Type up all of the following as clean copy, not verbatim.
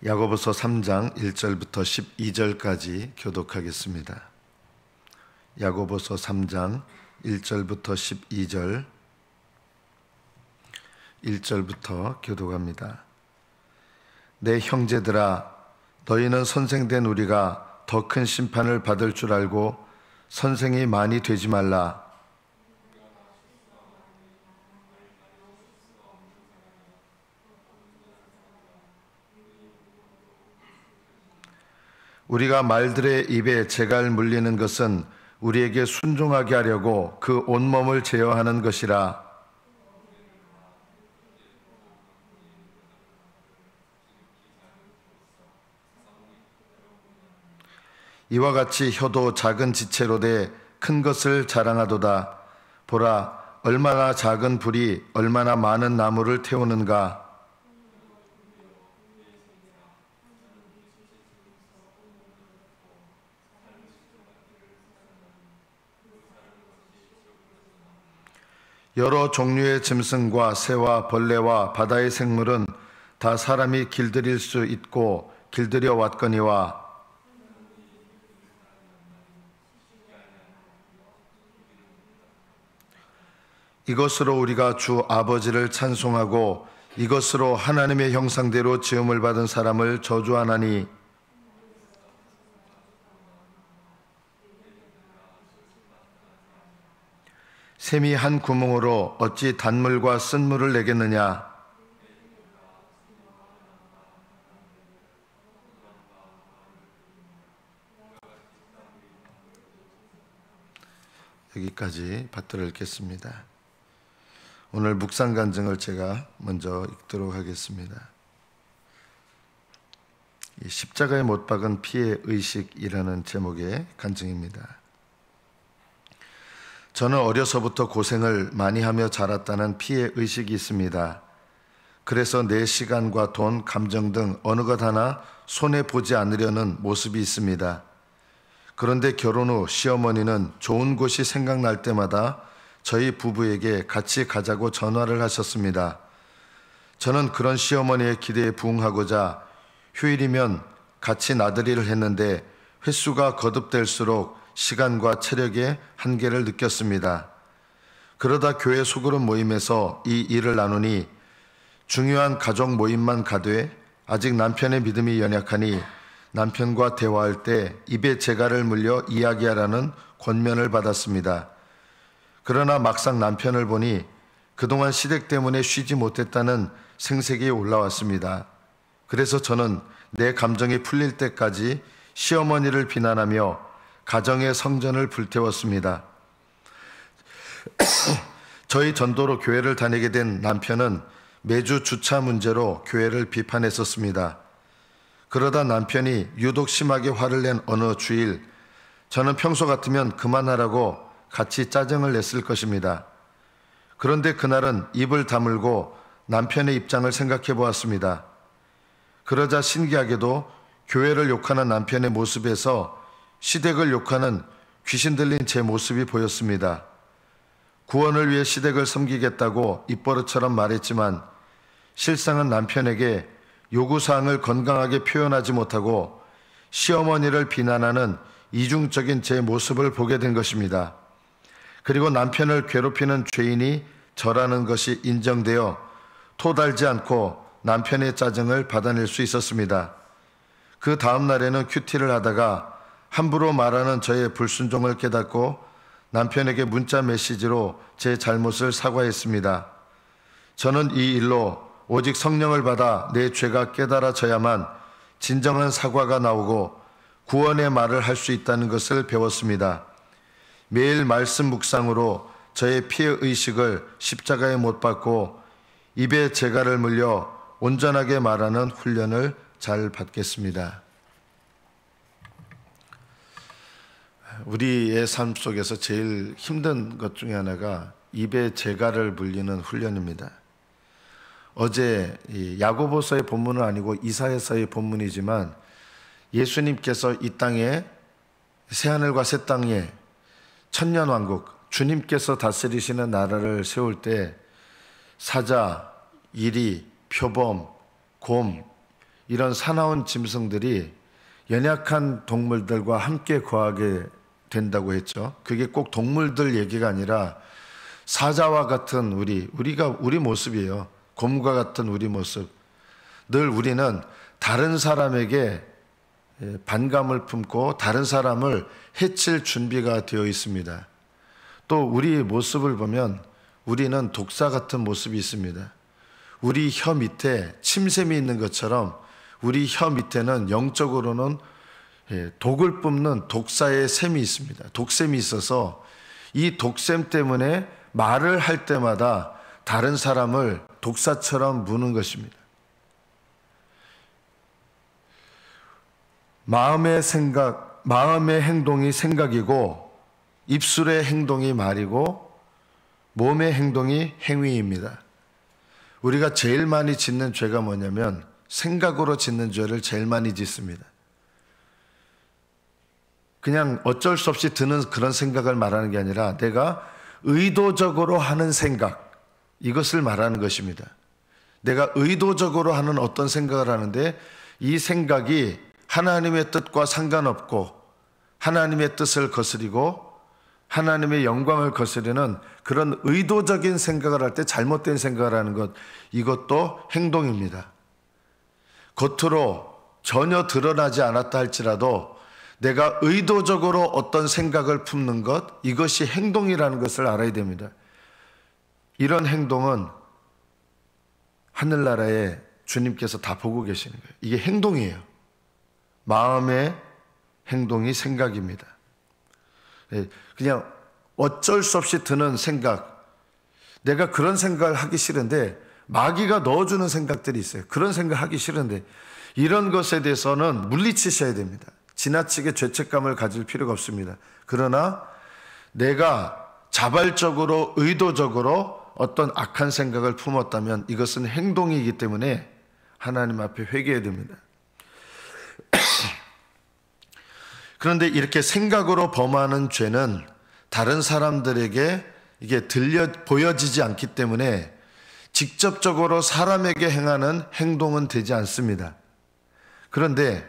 야고보서 3장 1절부터 12절까지 교독하겠습니다. 야고보서 3장 1절부터 12절 1절부터 교독합니다. 내 형제들아, 너희는 선생된 우리가 더 큰 심판을 받을 줄 알고 선생이 많이 되지 말라. 우리가 말들의 입에 재갈 물리는 것은 우리에게 순종하게 하려고 그 온몸을 제어하는 것이라. 이와 같이 혀도 작은 지체로 돼 큰 것을 자랑하도다. 보라, 얼마나 작은 불이 얼마나 많은 나무를 태우는가. 여러 종류의 짐승과 새와 벌레와 바다의 생물은 다 사람이 길들일 수 있고 길들여 왔거니와 이것으로 우리가 주 아버지를 찬송하고 이것으로 하나님의 형상대로 지음을 받은 사람을 저주하나니 샘이 한 구멍으로 어찌 단물과 쓴물을 내겠느냐. 여기까지 받들어 읽겠습니다. 오늘 묵상 간증을 제가 먼저 읽도록 하겠습니다. 십자가에 못 박은 피의 의식이라는 제목의 간증입니다. 저는 어려서부터 고생을 많이 하며 자랐다는 피의 의식이 있습니다. 그래서 내 시간과 돈, 감정 등 어느 것 하나 손해보지 않으려는 모습이 있습니다. 그런데 결혼 후 시어머니는 좋은 곳이 생각날 때마다 저희 부부에게 같이 가자고 전화를 하셨습니다. 저는 그런 시어머니의 기대에 부응하고자 휴일이면 같이 나들이를 했는데 횟수가 거듭될수록 시간과 체력의 한계를 느꼈습니다. 그러다 교회 소그룹 모임에서 이 일을 나누니 중요한 가족 모임만 가되 아직 남편의 믿음이 연약하니 남편과 대화할 때 입에 재갈을 물려 이야기하라는 권면을 받았습니다. 그러나 막상 남편을 보니 그동안 시댁 때문에 쉬지 못했다는 생색이 올라왔습니다. 그래서 저는 내 감정이 풀릴 때까지 시어머니를 비난하며 가정의 성전을 불태웠습니다. 저희 전도로 교회를 다니게 된 남편은 매주 주차 문제로 교회를 비판했었습니다. 그러다 남편이 유독 심하게 화를 낸 어느 주일, 저는 평소 같으면 그만하라고 같이 짜증을 냈을 것입니다. 그런데 그날은 입을 다물고 남편의 입장을 생각해 보았습니다. 그러자 신기하게도 교회를 욕하는 남편의 모습에서 시댁을 욕하는 귀신 들린 제 모습이 보였습니다. 구원을 위해 시댁을 섬기겠다고 입버릇처럼 말했지만 실상은 남편에게 요구사항을 건강하게 표현하지 못하고 시어머니를 비난하는 이중적인 제 모습을 보게 된 것입니다. 그리고 남편을 괴롭히는 죄인이 저라는 것이 인정되어 토달지 않고 남편의 짜증을 받아낼 수 있었습니다. 그 다음 날에는 큐티를 하다가 함부로 말하는 저의 불순종을 깨닫고 남편에게 문자 메시지로 제 잘못을 사과했습니다. 저는 이 일로 오직 성령을 받아 내 죄가 깨달아져야만 진정한 사과가 나오고 구원의 말을 할 수 있다는 것을 배웠습니다. 매일 말씀 묵상으로 저의 피의 의식을 십자가에 못 박고 입에 재갈을 물려 온전하게 말하는 훈련을 잘 받겠습니다. 우리의 삶 속에서 제일 힘든 것 중에 하나가 입에 재갈을 물리는 훈련입니다. 어제 야고보서의 본문은 아니고 이사야서의 본문이지만 예수님께서 이 땅에 새하늘과 새 땅에 천년왕국, 주님께서 다스리시는 나라를 세울 때 사자, 이리, 표범, 곰 이런 사나운 짐승들이 연약한 동물들과 함께 거하게 된다고 했죠. 그게 꼭 동물들 얘기가 아니라 사자와 같은 우리 모습이에요. 곰과 같은 우리 모습. 늘 우리는 다른 사람에게 반감을 품고 다른 사람을 해칠 준비가 되어 있습니다. 또 우리 모습을 보면 우리는 독사 같은 모습이 있습니다. 우리 혀 밑에 침샘이 있는 것처럼 우리 혀 밑에는 영적으로는 독을 뿜는 독사의 샘이 있습니다. 독샘이 있어서 이 독샘 때문에 말을 할 때마다 다른 사람을 독사처럼 무는 것입니다. 마음의 행동이 생각이고 입술의 행동이 말이고 몸의 행동이 행위입니다. 우리가 제일 많이 짓는 죄가 뭐냐면 생각으로 짓는 죄를 제일 많이 짓습니다. 그냥 어쩔 수 없이 드는 그런 생각을 말하는 게 아니라 내가 의도적으로 하는 생각, 이것을 말하는 것입니다. 내가 의도적으로 하는 어떤 생각을 하는데 이 생각이 하나님의 뜻과 상관없고 하나님의 뜻을 거스리고 하나님의 영광을 거스르는 그런 의도적인 생각을 할 때 잘못된 생각을 하는 것, 이것도 행동입니다. 겉으로 전혀 드러나지 않았다 할지라도 내가 의도적으로 어떤 생각을 품는 것, 이것이 행동이라는 것을 알아야 됩니다. 이런 행동은 하늘나라에 주님께서 다 보고 계시는 거예요. 이게 행동이에요. 마음의 행동이 생각입니다. 그냥 어쩔 수 없이 드는 생각, 내가 그런 생각을 하기 싫은데 마귀가 넣어주는 생각들이 있어요. 그런 생각 하기 싫은데 이런 것에 대해서는 물리치셔야 됩니다. 지나치게 죄책감을 가질 필요가 없습니다. 그러나 내가 자발적으로 의도적으로 어떤 악한 생각을 품었다면 이것은 행동이기 때문에 하나님 앞에 회개해야 됩니다. 그런데 이렇게 생각으로 범하는 죄는 다른 사람들에게 이게 보여지지 않기 때문에 직접적으로 사람에게 행하는 행동은 되지 않습니다. 그런데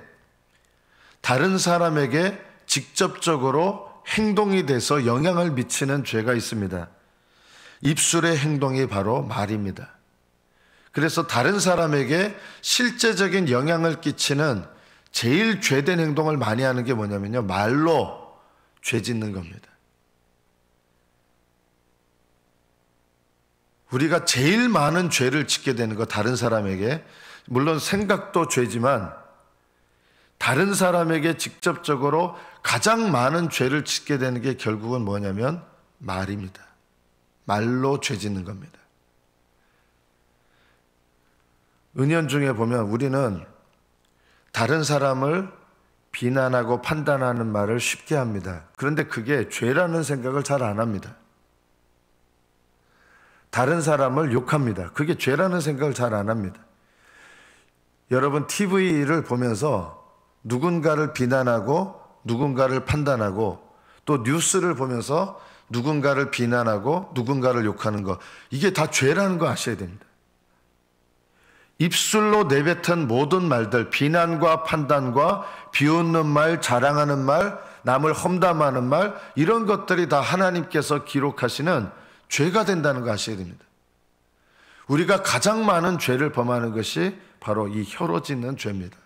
다른 사람에게 직접적으로 행동이 돼서 영향을 미치는 죄가 있습니다. 입술의 행동이 바로 말입니다. 그래서 다른 사람에게 실제적인 영향을 끼치는 제일 죄된 행동을 많이 하는 게 뭐냐면요, 말로 죄 짓는 겁니다. 우리가 제일 많은 죄를 짓게 되는 거, 다른 사람에게, 물론 생각도 죄지만 다른 사람에게 직접적으로 가장 많은 죄를 짓게 되는 게 결국은 뭐냐면 말입니다. 말로 죄 짓는 겁니다. 은연중에 보면 우리는 다른 사람을 비난하고 판단하는 말을 쉽게 합니다. 그런데 그게 죄라는 생각을 잘 안 합니다. 다른 사람을 욕합니다. 그게 죄라는 생각을 잘 안 합니다. 여러분 TV를 보면서 누군가를 비난하고 누군가를 판단하고 또 뉴스를 보면서 누군가를 비난하고 누군가를 욕하는 거, 이게 다 죄라는 거 아셔야 됩니다. 입술로 내뱉은 모든 말들, 비난과 판단과 비웃는 말, 자랑하는 말, 남을 험담하는 말, 이런 것들이 다 하나님께서 기록하시는 죄가 된다는 거 아셔야 됩니다. 우리가 가장 많은 죄를 범하는 것이 바로 이 혀로 짓는 죄입니다.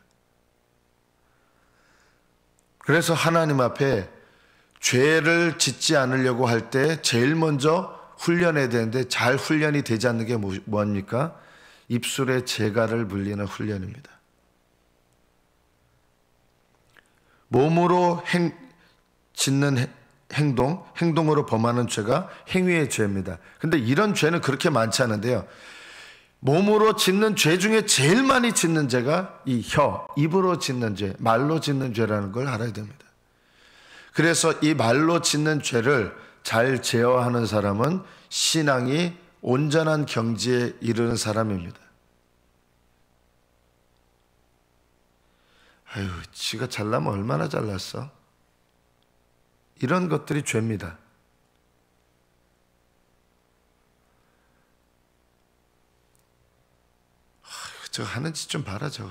그래서 하나님 앞에 죄를 짓지 않으려고 할 때 제일 먼저 훈련해야 되는데 잘 훈련이 되지 않는 게 뭡니까? 입술에 재갈을 물리는 훈련입니다. 몸으로 짓는 행동으로 범하는 죄가 행위의 죄입니다. 근데 이런 죄는 그렇게 많지 않은데요, 몸으로 짓는 죄 중에 제일 많이 짓는 죄가 이 입으로 짓는 죄, 말로 짓는 죄라는 걸 알아야 됩니다. 그래서 이 말로 짓는 죄를 잘 제어하는 사람은 신앙이 온전한 경지에 이르는 사람입니다. 아유, 지가 잘나면 얼마나 잘났어? 이런 것들이 죄입니다. 저 하는 짓 좀 봐라, 저거.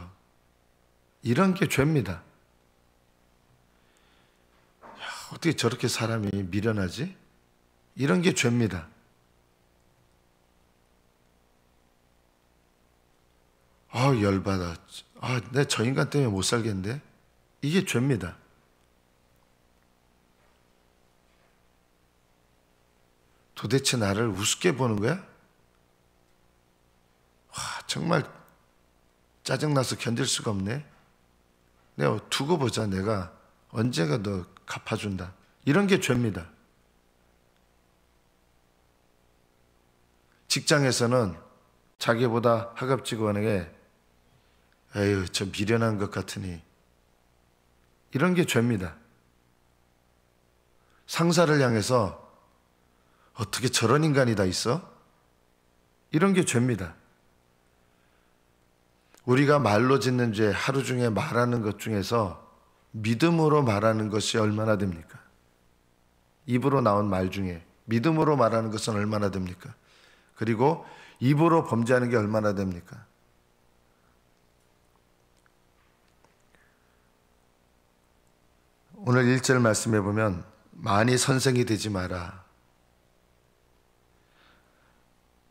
이런 게 죄입니다. 어떻게 저렇게 사람이 미련하지? 이런 게 죄입니다. 열받아. 내 저 인간 때문에 못 살겠는데? 이게 죄입니다. 도대체 나를 우습게 보는 거야? 정말 짜증나서 견딜 수가 없네. 내가 두고 보자. 내가 언제가 너 갚아준다. 이런 게 죄입니다. 직장에서는 자기보다 하급 직원에게 에휴, 저 미련한 것 같으니, 이런 게 죄입니다. 상사를 향해서 어떻게 저런 인간이 다 있어? 이런 게 죄입니다. 우리가 말로 짓는 죄, 하루 중에 말하는 것 중에서 믿음으로 말하는 것이 얼마나 됩니까? 입으로 나온 말 중에 믿음으로 말하는 것은 얼마나 됩니까? 그리고 입으로 범죄하는 게 얼마나 됩니까? 오늘 1절 말씀해 보면 많이 선생이 되지 마라.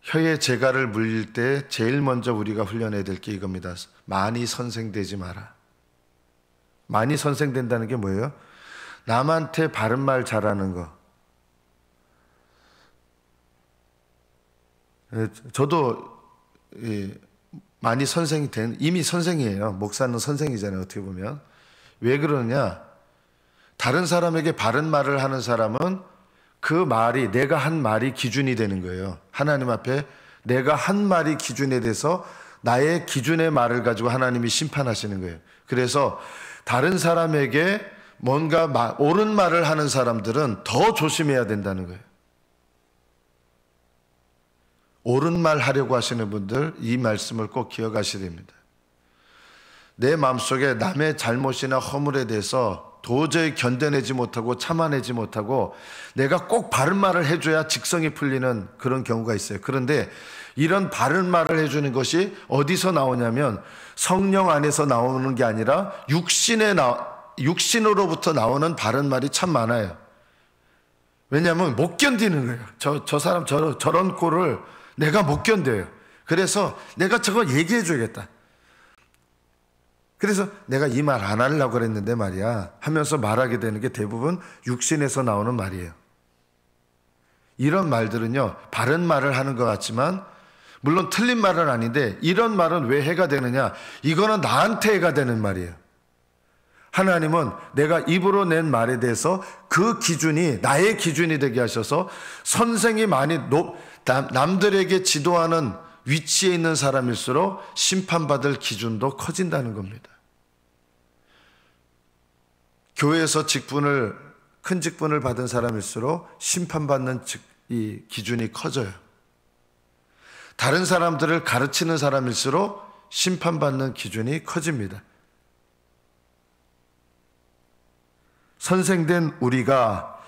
혀에 재갈을 물릴 때 제일 먼저 우리가 훈련해야 될 게 이겁니다. 많이 선생되지 마라. 많이 선생된다는 게 뭐예요? 남한테 바른 말 잘하는 거. 저도 많이 선생이 이미 선생이에요. 목사는 선생이잖아요. 어떻게 보면. 왜 그러느냐? 다른 사람에게 바른 말을 하는 사람은 그 말이, 내가 한 말이 기준이 되는 거예요. 하나님 앞에 내가 한 말이 기준에 대해서 나의 기준의 말을 가지고 하나님이 심판하시는 거예요. 그래서 다른 사람에게 뭔가 옳은 말을 하는 사람들은 더 조심해야 된다는 거예요. 옳은 말 하려고 하시는 분들, 이 말씀을 꼭 기억하셔야 됩니다. 내 마음속에 남의 잘못이나 허물에 대해서 도저히 견뎌내지 못하고 참아내지 못하고 내가 꼭 바른 말을 해줘야 직성이 풀리는 그런 경우가 있어요. 그런데 이런 바른 말을 해주는 것이 어디서 나오냐면 성령 안에서 나오는 게 아니라 육신으로부터 나오는 바른 말이 참 많아요. 왜냐하면 못 견디는 거예요. 저 사람 저런 꼴을 내가 못 견뎌요. 그래서 내가 저거 얘기해 줘야겠다. 그래서 내가 이 말 안 하려고 그랬는데 말이야 하면서 말하게 되는 게 대부분 육신에서 나오는 말이에요. 이런 말들은요, 바른 말을 하는 것 같지만 물론 틀린 말은 아닌데 이런 말은 왜 해가 되느냐? 이거는 나한테 해가 되는 말이에요. 하나님은 내가 입으로 낸 말에 대해서 그 기준이 나의 기준이 되게 하셔서 선생이 많이 남들에게 지도하는 위치에 있는 사람일수록 심판받을 기준도 커진다는 겁니다. 교회에서 큰 직분을 받은 사람일수록 심판받는 이 기준이 커져요. 다른 사람들을 가르치는 사람일수록 심판받는 기준이 커집니다. 선생된 우리가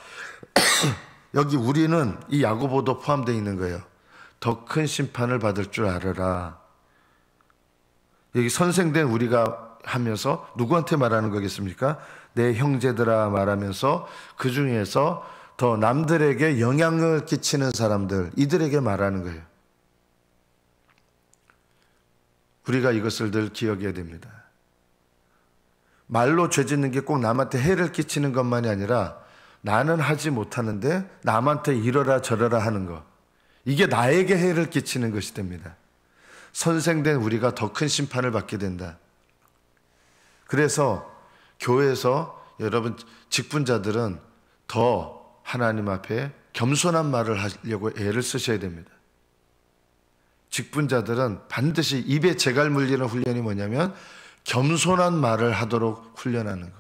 여기 우리는 이 야고보도 포함되어 있는 거예요. 더 큰 심판을 받을 줄 알아라. 여기 선생된 우리가 하면서 누구한테 말하는 거겠습니까? 내 형제들아 말하면서 그 중에서 더 남들에게 영향을 끼치는 사람들, 이들에게 말하는 거예요. 우리가 이것을 늘 기억해야 됩니다. 말로 죄 짓는 게 꼭 남한테 해를 끼치는 것만이 아니라 나는 하지 못하는데 남한테 이러라 저러라 하는 거, 이게 나에게 해를 끼치는 것이 됩니다. 선생된 우리가 더 큰 심판을 받게 된다. 그래서 교회에서 여러분 직분자들은 더 하나님 앞에 겸손한 말을 하려고 애를 쓰셔야 됩니다. 직분자들은 반드시 입에 재갈 물리는 훈련이 뭐냐면 겸손한 말을 하도록 훈련하는 것.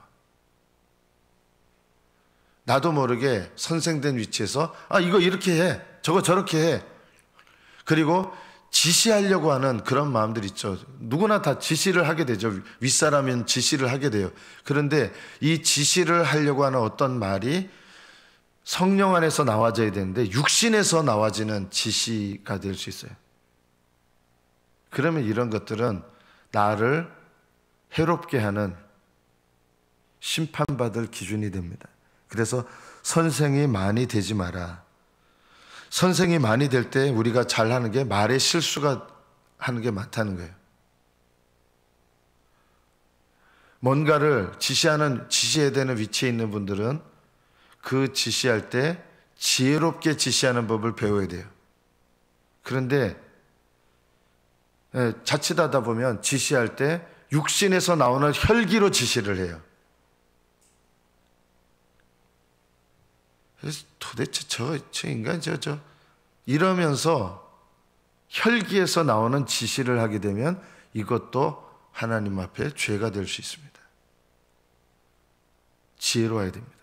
나도 모르게 선생된 위치에서 이거 이렇게 해, 저거 저렇게 해. 그리고 지시하려고 하는 그런 마음들 있죠. 누구나 다 지시를 하게 되죠. 윗사람은 지시를 하게 돼요. 그런데 이 지시를 하려고 하는 어떤 말이 성령 안에서 나와져야 되는데 육신에서 나와지는 지시가 될 수 있어요. 그러면 이런 것들은 나를 해롭게 하는 심판받을 기준이 됩니다. 그래서 선생이 많이 되지 마라. 선생이 많이 될 때 우리가 잘하는 게 말의 실수가 하는 게 많다는 거예요. 뭔가를 지시해야 되는 위치에 있는 분들은 그 지시할 때 지혜롭게 지시하는 법을 배워야 돼요. 그런데 자칫하다 보면 지시할 때 육신에서 나오는 혈기로 지시를 해요. 그래서 도대체 저 인간 이러면서 혈기에서 나오는 지시를 하게 되면 이것도 하나님 앞에 죄가 될 수 있습니다. 지혜로워야 됩니다.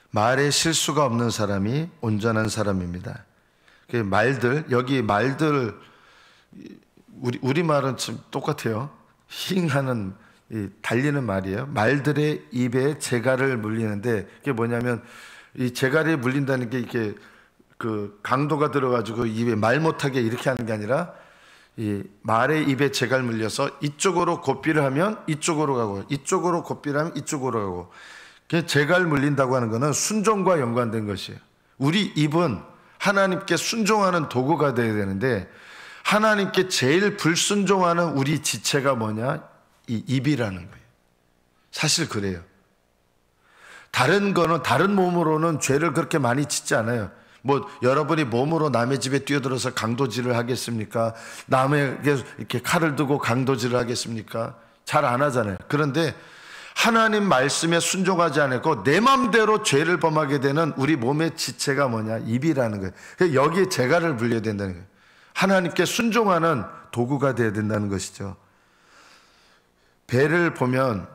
말에 실수가 없는 사람이 온전한 사람입니다. 여기 말들, 우리말은 좀 똑같아요. 힝하는, 달리는 말이에요. 말들의 입에 재갈을 물리는데, 그게 뭐냐면, 이 재갈이 물린다는 게 이렇게 그 강도가 들어가지고 입에 말 못하게 이렇게 하는 게 아니라, 이 말의 입에 재갈 물려서 이쪽으로 고삐를 하면 이쪽으로 가고, 이쪽으로 고삐를 하면 이쪽으로 가고, 재갈 물린다고 하는 것은 순종과 연관된 것이에요. 우리 입은 하나님께 순종하는 도구가 되어야 되는데 하나님께 제일 불순종하는 우리 지체가 뭐냐? 이 입이라는 거예요. 사실 그래요. 다른 몸으로는 죄를 그렇게 많이 짓지 않아요. 여러분이 몸으로 남의 집에 뛰어들어서 강도질을 하겠습니까? 남에게 이렇게 칼을 두고 강도질을 하겠습니까? 잘 안 하잖아요. 그런데 하나님 말씀에 순종하지 않고 내 마음대로 죄를 범하게 되는 우리 몸의 지체가 뭐냐? 입이라는 거예요. 여기에 재갈을 물려야 된다는 거예요. 하나님께 순종하는 도구가 되어야 된다는 것이죠. 배를 보면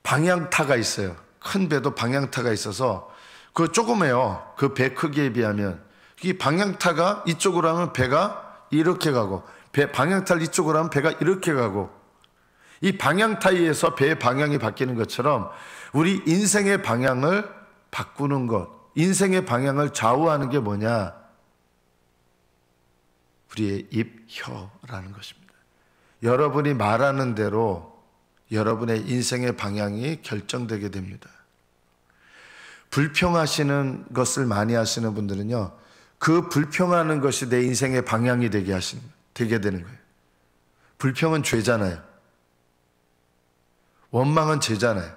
방향타가 있어요. 큰 배도 방향타가 있어서 그 조그매요. 그 배 크기에 비하면 이 방향타가 이쪽으로 하면 배가 이렇게 가고 방향타를 이쪽으로 하면 배가 이렇게 가고 이 방향타이에서 배의 방향이 바뀌는 것처럼 우리 인생의 방향을 바꾸는 것, 인생의 방향을 좌우하는 게 뭐냐? 우리의 입, 혀라는 것입니다. 여러분이 말하는 대로 여러분의 인생의 방향이 결정되게 됩니다. 불평하시는 것을 많이 하시는 분들은요, 그 불평하는 것이 내 인생의 방향이 되게 되는 거예요. 불평은 죄잖아요. 원망은 죄잖아요.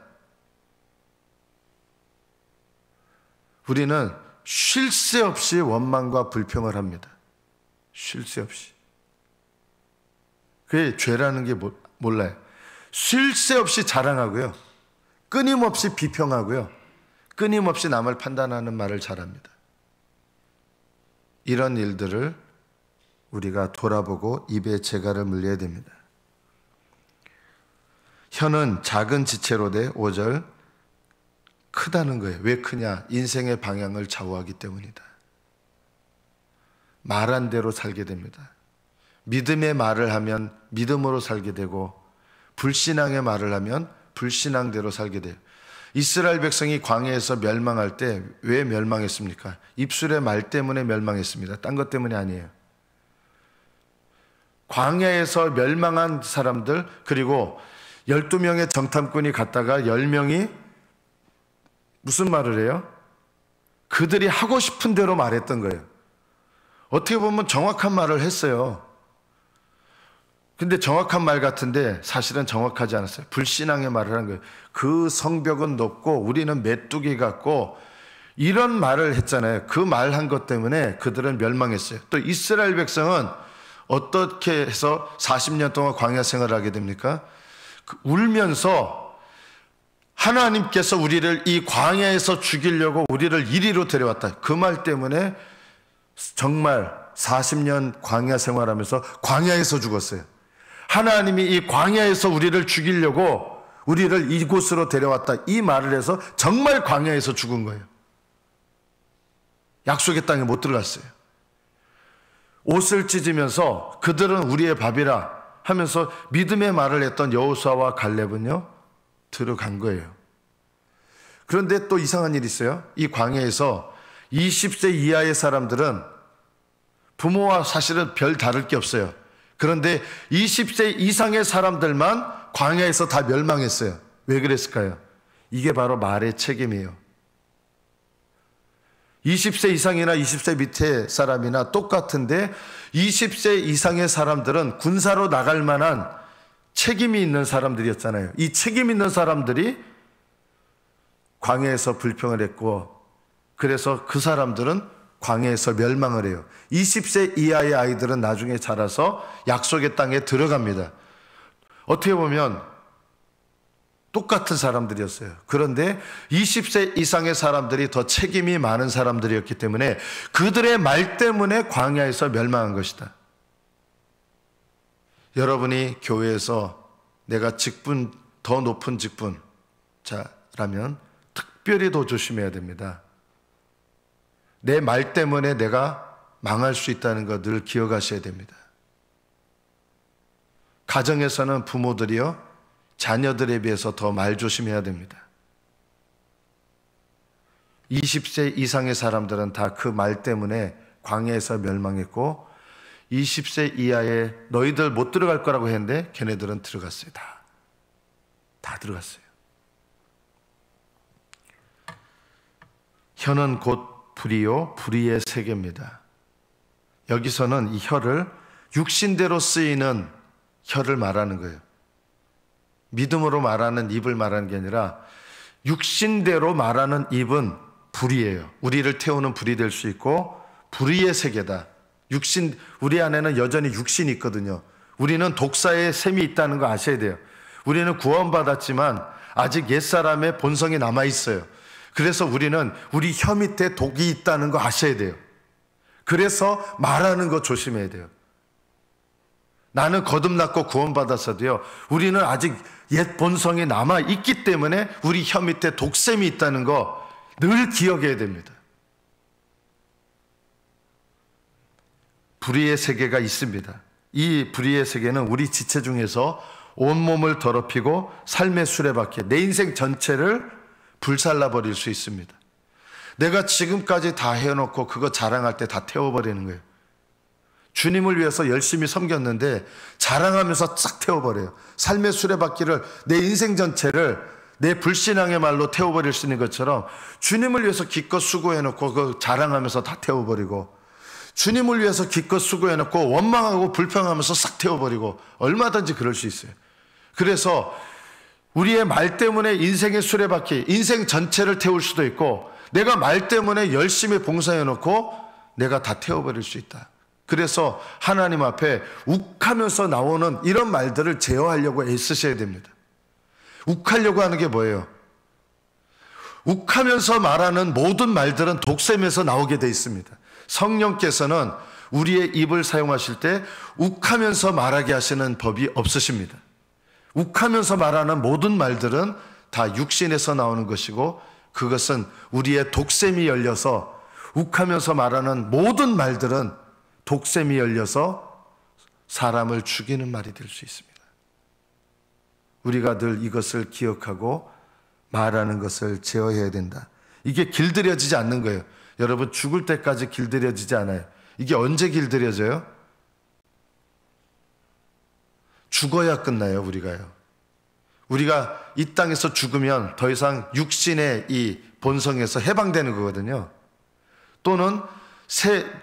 우리는 쉴 새 없이 원망과 불평을 합니다. 쉴 새 없이. 그게 죄라는 게 몰라요. 쉴 새 없이 자랑하고요. 끊임없이 비평하고요. 끊임없이 남을 판단하는 말을 잘합니다. 이런 일들을 우리가 돌아보고 입에 재갈을 물려야 됩니다. 혀는 작은 지체로 돼 5절 크다는 거예요. 왜 크냐? 인생의 방향을 좌우하기 때문이다. 말한 대로 살게 됩니다. 믿음의 말을 하면 믿음으로 살게 되고 불신앙의 말을 하면 불신앙대로 살게 돼요. 이스라엘 백성이 광야에서 멸망할 때 왜 멸망했습니까? 입술의 말 때문에 멸망했습니다. 딴 것 때문이 아니에요. 광야에서 멸망한 사람들, 그리고 12명의 정탐꾼이 갔다가 10명이 무슨 말을 해요? 그들이 하고 싶은 대로 말했던 거예요. 어떻게 보면 정확한 말을 했어요. 근데 정확한 말 같은데 사실은 정확하지 않았어요. 불신앙의 말을 한 거예요. 그 성벽은 높고 우리는 메뚜기 같고 이런 말을 했잖아요. 그 말 한 것 때문에 그들은 멸망했어요. 또 이스라엘 백성은 어떻게 해서 40년 동안 광야 생활을 하게 됩니까? 울면서 하나님께서 우리를 이 광야에서 죽이려고 우리를 이리로 데려왔다. 그 말 때문에 정말 40년 광야 생활하면서 광야에서 죽었어요. 하나님이 이 광야에서 우리를 죽이려고 우리를 이곳으로 데려왔다. 이 말을 해서 정말 광야에서 죽은 거예요. 약속의 땅에 못 들어갔어요. 옷을 찢으면서 그들은 우리의 밥이라 하면서 믿음의 말을 했던 여호수아와 갈렙은요, 들어간 거예요. 그런데 또 이상한 일이 있어요. 이 광야에서 20세 이하의 사람들은 부모와 사실은 별 다를 게 없어요. 그런데 20세 이상의 사람들만 광야에서 다 멸망했어요. 왜 그랬을까요? 이게 바로 말의 책임이에요. 20세 이상이나 20세 밑에 사람이나 똑같은데 20세 이상의 사람들은 군사로 나갈 만한 책임이 있는 사람들이었잖아요. 이 책임 있는 사람들이 광야에서 불평을 했고, 그래서 그 사람들은 광야에서 멸망을 해요. 20세 이하의 아이들은 나중에 자라서 약속의 땅에 들어갑니다. 어떻게 보면 똑같은 사람들이었어요. 그런데 20세 이상의 사람들이 더 책임이 많은 사람들이었기 때문에 그들의 말 때문에 광야에서 멸망한 것이다. 여러분이 교회에서 내가 직분, 더 높은 직분 자라면 특별히 더 조심해야 됩니다. 내 말 때문에 내가 망할 수 있다는 거 늘 기억하셔야 됩니다. 가정에서는 부모들이요, 자녀들에 비해서 더 말 조심해야 됩니다. 20세 이상의 사람들은 다 그 말 때문에 광야에서 멸망했고, 20세 이하의 너희들 못 들어갈 거라고 했는데 걔네들은 들어갔어요. 다 들어갔어요. 혀는 곧 불이요 불의의 세계입니다. 여기서는 이 혀를 육신대로 쓰이는 혀를 말하는 거예요. 믿음으로 말하는 입을 말하는 게 아니라 육신대로 말하는 입은 불이에요. 우리를 태우는 불이 될 수 있고 불의의 세계다. 육신, 우리 안에는 여전히 육신이 있거든요. 우리는 독사의 셈이 있다는 거 아셔야 돼요. 우리는 구원받았지만 아직 옛사람의 본성이 남아있어요. 그래서 우리는 우리 혀 밑에 독이 있다는 거 아셔야 돼요. 그래서 말하는 거 조심해야 돼요. 나는 거듭났고 구원받았어도요, 우리는 아직 옛 본성이 남아있기 때문에 우리 혀 밑에 독샘이 있다는 거 늘 기억해야 됩니다. 불의의 세계가 있습니다. 이 불의의 세계는 우리 지체 중에서 온몸을 더럽히고 삶의 수레바퀴, 내 인생 전체를 불살라 버릴 수 있습니다. 내가 지금까지 다 해놓고 그거 자랑할 때 다 태워버리는 거예요. 주님을 위해서 열심히 섬겼는데 자랑하면서 싹 태워버려요. 삶의 수레바퀴를, 내 인생 전체를 내 불신앙의 말로 태워버릴 수 있는 것처럼 주님을 위해서 기껏 수고해놓고 그거 자랑하면서 다 태워버리고, 주님을 위해서 기껏 수고해놓고 원망하고 불평하면서 싹 태워버리고, 얼마든지 그럴 수 있어요. 그래서 우리의 말 때문에 인생의 수레바퀴, 인생 전체를 태울 수도 있고, 내가 말 때문에 열심히 봉사해놓고 내가 다 태워버릴 수 있다. 그래서 하나님 앞에 욱하면서 나오는 이런 말들을 제어하려고 애쓰셔야 됩니다. 욱하려고 하는 게 뭐예요? 욱하면서 말하는 모든 말들은 독샘에서 나오게 돼 있습니다. 성령께서는 우리의 입을 사용하실 때 욱하면서 말하게 하시는 법이 없으십니다. 욱하면서 말하는 모든 말들은 다 육신에서 나오는 것이고, 그것은 우리의 독샘이 열려서, 욱하면서 말하는 모든 말들은 독샘이 열려서 사람을 죽이는 말이 될 수 있습니다. 우리가 늘 이것을 기억하고 말하는 것을 제어해야 된다. 이게 길들여지지 않는 거예요. 여러분, 죽을 때까지 길들여지지 않아요. 이게 언제 길들여져요? 죽어야 끝나요, 우리가요. 우리가 이 땅에서 죽으면 더 이상 육신의 이 본성에서 해방되는 거거든요. 또는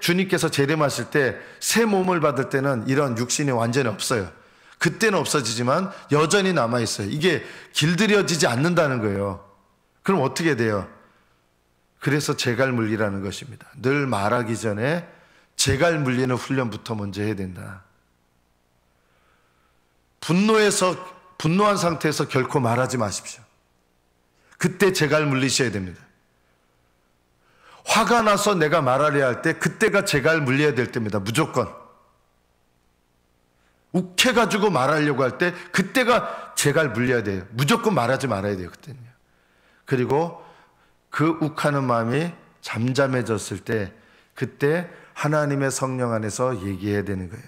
주님께서 재림하실 때 새 몸을 받을 때는 이런 육신이 완전히 없어요. 그때는 없어지지만 여전히 남아있어요. 이게 길들여지지 않는다는 거예요. 그럼 어떻게 돼요? 그래서 재갈물리라는 것입니다. 늘 말하기 전에 재갈물리는 훈련부터 먼저 해야 된다. 분노한 상태에서 결코 말하지 마십시오. 그때 재갈물리셔야 됩니다. 화가 나서 내가 말하려 할 때 그때가 재갈물려야 될 때입니다. 무조건. 욱해가지고 말하려고 할 때 그때가 재갈물려야 돼요. 무조건 말하지 말아야 돼요, 그때는요. 그리고 그 욱하는 마음이 잠잠해졌을 때, 그때 하나님의 성령 안에서 얘기해야 되는 거예요.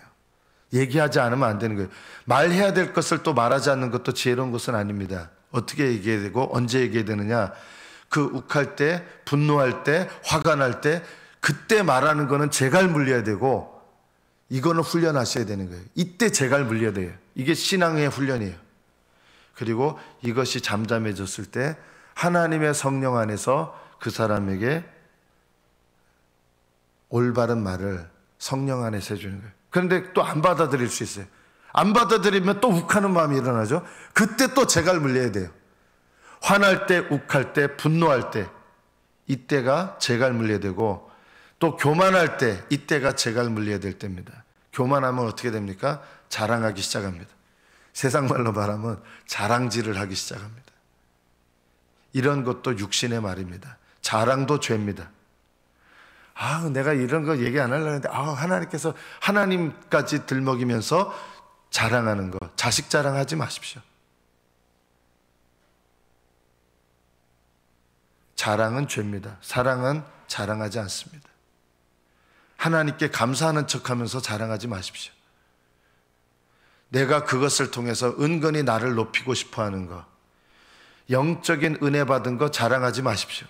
얘기하지 않으면 안 되는 거예요. 말해야 될 것을 또 말하지 않는 것도 지혜로운 것은 아닙니다. 어떻게 얘기해야 되고 언제 얘기해야 되느냐. 그 욱할 때, 분노할 때, 화가 날 때, 그때 말하는 거는 재갈물려야 되고, 이거는 훈련하셔야 되는 거예요. 이때 재갈 물려야 돼요. 이게 신앙의 훈련이에요. 그리고 이것이 잠잠해졌을 때 하나님의 성령 안에서 그 사람에게 올바른 말을 성령 안에서 해주는 거예요. 그런데 또 안 받아들일 수 있어요. 안 받아들이면 또 욱하는 마음이 일어나죠. 그때 또 재갈 물려야 돼요. 화날 때, 욱할 때, 분노할 때, 이때가 재갈 물려야 되고, 또 교만할 때, 이때가 재갈 물려야 될 때입니다. 교만하면 어떻게 됩니까? 자랑하기 시작합니다. 세상 말로 말하면 자랑질을 하기 시작합니다. 이런 것도 육신의 말입니다. 자랑도 죄입니다. 내가 이런 거 얘기 안 하려고 했는데, 하나님께서 하나님까지 들먹이면서 자랑하는 거, 자식 자랑하지 마십시오. 자랑은 죄입니다. 사랑은 자랑하지 않습니다. 하나님께 감사하는 척하면서 자랑하지 마십시오. 내가 그것을 통해서 은근히 나를 높이고 싶어하는 거, 영적인 은혜 받은 거 자랑하지 마십시오.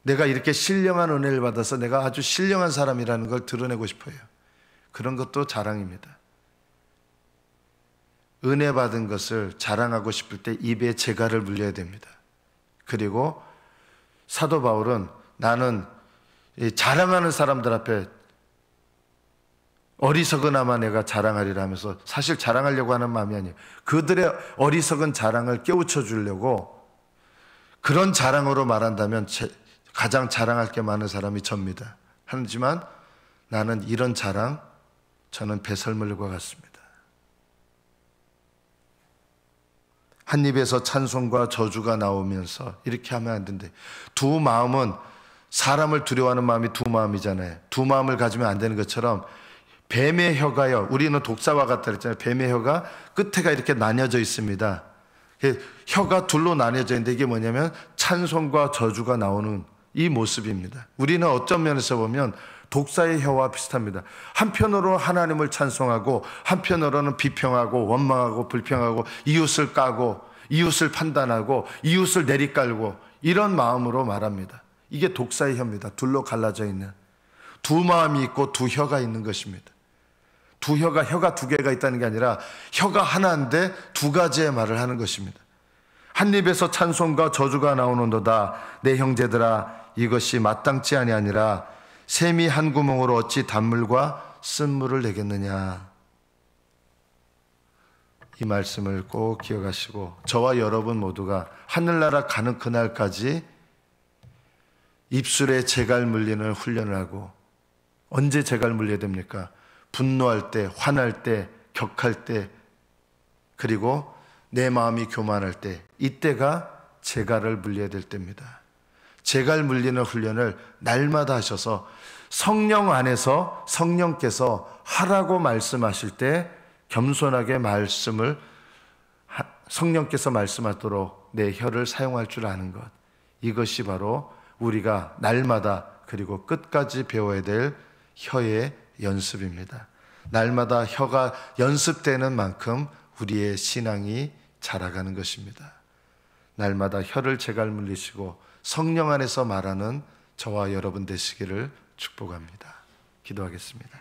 내가 이렇게 신령한 은혜를 받아서 내가 아주 신령한 사람이라는 걸 드러내고 싶어요. 그런 것도 자랑입니다. 은혜 받은 것을 자랑하고 싶을 때 입에 재갈을 물려야 됩니다. 그리고 사도 바울은 나는 자랑하는 사람들 앞에 어리석으나마 내가 자랑하리라 하면서 사실 자랑하려고 하는 마음이 아니에요. 그들의 어리석은 자랑을 깨우쳐 주려고 그런 자랑으로 말한다면 가장 자랑할 게 많은 사람이 접니다. 하지만 나는 이런 자랑, 저는 배설물과 같습니다. 한 입에서 찬송과 저주가 나오면서 이렇게 하면 안 된대. 두 마음은 사람을 두려워하는 마음이 두 마음이잖아요. 두 마음을 가지면 안 되는 것처럼 뱀의 혀가요. 우리는 독사와 같다 그랬잖아요. 뱀의 혀가 끝에가 이렇게 나뉘어져 있습니다. 혀가 둘로 나뉘어져 있는데 이게 뭐냐면 찬송과 저주가 나오는 이 모습입니다. 우리는 어떤 면에서 보면 독사의 혀와 비슷합니다. 한편으로 하나님을 찬송하고 한편으로는 비평하고 원망하고 불평하고 이웃을 까고 이웃을 판단하고 이웃을 내리깔고 이런 마음으로 말합니다. 이게 독사의 혀입니다. 둘로 갈라져 있는 두 마음이 있고 두 혀가 있는 것입니다. 두 혀가 두 개가 있다는 게 아니라 혀가 하나인데 두 가지의 말을 하는 것입니다. 한 입에서 찬송과 저주가 나오는도다. 내 형제들아 이것이 마땅치 아니하니라. 샘이 한 구멍으로 어찌 단물과 쓴물을 내겠느냐. 이 말씀을 꼭 기억하시고 저와 여러분 모두가 하늘나라 가는 그날까지 입술에 재갈 물리는 훈련을 하고, 언제 재갈 물려야 됩니까? 분노할 때, 화날 때, 격할 때, 그리고 내 마음이 교만할 때, 이때가 재갈을 물려야 될 때입니다. 재갈 물리는 훈련을 날마다 하셔서 성령 안에서 성령께서 하라고 말씀하실 때 겸손하게 성령께서 말씀하도록 내 혀를 사용할 줄 아는 것, 이것이 바로 우리가 날마다 그리고 끝까지 배워야 될 혀의 연습입니다. 날마다 혀가 연습되는 만큼 우리의 신앙이 자라가는 것입니다. 날마다 혀를 재갈 물리시고 성령 안에서 말하는 저와 여러분 되시기를 축복합니다. 기도하겠습니다.